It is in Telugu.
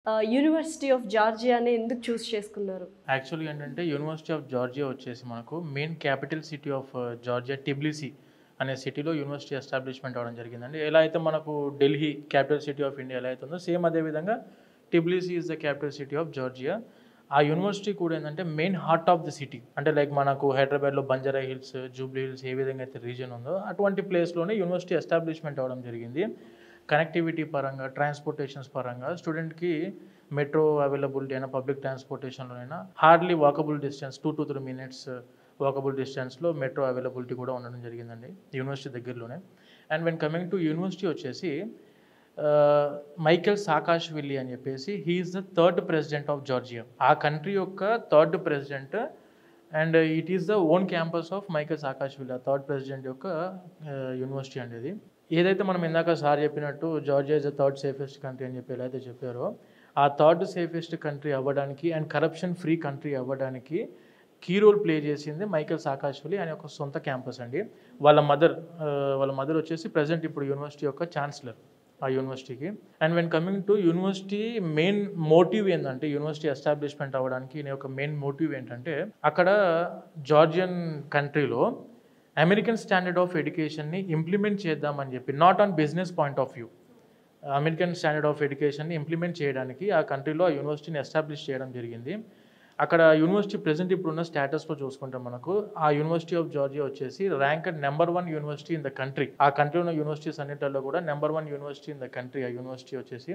యూనివర్సిటీ ఆఫ్ జార్జియాని ఎందుకు చూస్ చేసుకున్నారు? యాక్చువల్‌గా ఏంటంటే యూనివర్సిటీ ఆఫ్ జార్జియా వచ్చేసి మనకు main capital city of Georgia టిబ్లిసీ అనే సిటీలో యూనివర్సిటీ ఎస్టాబ్లిష్మెంట్ అవ్వడం జరిగిందండి. ఎలా అయితే మనకు Delhi capital city of India ఎలా అయితే ఉందో సేమ్ అదే విధంగా టిబ్లిసీ is the capital city of Georgia. ఆ యూనివర్సిటీ కూడా ఏంటంటే main heart of the city. అంటే లైక్ మనకు హైదరాబాద్‌లో బంజారా హిల్స్, జూబ్లీ హిల్స్ ఏ విధంగా అయితే రీజియన్ ఉందో అటువంటి ప్లేస్‌లోనే యూనివర్సిటీ ఎస్టాబ్లిష్మెంట్ అవ్వడం జరిగింది. కనెక్టివిటీ పరంగా, ట్రాన్స్‌పోర్టేషన్స్ పరంగా స్టూడెంట్‌కి మెట్రో అవైలబిలిటీ అయినా, పబ్లిక్ ట్రాన్స్‌పోర్టేషన్‌లోనైనా hardly walkable distance 2-3 minutes walkable డిస్టెన్స్‌లో మెట్రో అవైలబిలిటీ కూడా ఉండడం జరిగిందండి యూనివర్సిటీ దగ్గరలోనే. And when coming to university వచ్చేసి మైకెల్ సాకాష్విల్లీ అని చెప్పేసి he is the third president of Georgia. ఆ కంట్రీ యొక్క third president and it is the own campus of Michael Saakashvili. ఆ థర్డ్ ప్రెసిడెంట్ యొక్క యూనివర్సిటీ అండి ఇది. ఏదైతే మనం ఇందాక సార్ చెప్పినట్టు Georgia is the third safest country అని చెప్పి ఎలా అయితే చెప్పారో, ఆ థర్డ్ సేఫెస్ట్ కంట్రీ అవ్వడానికి అండ్ కరప్షన్ ఫ్రీ కంట్రీ అవ్వడానికి కీ రోల్ ప్లే చేసింది మైకెల్ సాకాష్విల్లీ ఆయన యొక్క సొంత క్యాంపస్ అండి. వాళ్ళ మదర్ వచ్చేసి ప్రెజెంట్ ఇప్పుడు యూనివర్సిటీ యొక్క ఛాన్సలర్ ఆ యూనివర్సిటీకి. And when coming to university main motive ఏంటంటే యూనివర్సిటీ ఎస్టాబ్లిష్మెంట్ అవ్వడానికి ఈయన యొక్క మెయిన్ మోటివ్ ఏంటంటే అక్కడ జార్జియన్ కంట్రీలో అమెరికన్ స్టాండర్డ్ ఆఫ్ ఎడ్యుకేషన్ని ఇంప్లిమెంట్ చేద్దామని చెప్పి, not on business point of view, American standard of ఎడ్యుకేషన్ని ఇంప్లిమెంట్ చేయడానికి ఆ కంట్రీలో ఆ యూనివర్సిటీని ఎస్టాబ్లిష్ చేయడం జరిగింది. అక్కడ యూనివర్సిటీ ప్రెజెంట్ ఇప్పుడున్న స్టేటస్లో చూసుకుంటే మనకు ఆ యూనివర్సిటీ ఆఫ్ జార్జియా వచ్చేసి ranked number 1 university in the country. ఆ కంట్రీ ఉన్న యూనివర్సిటీస్ అన్నింటిలో కూడా number 1 university in the country ఆ యూనివర్సిటీ వచ్చేసి.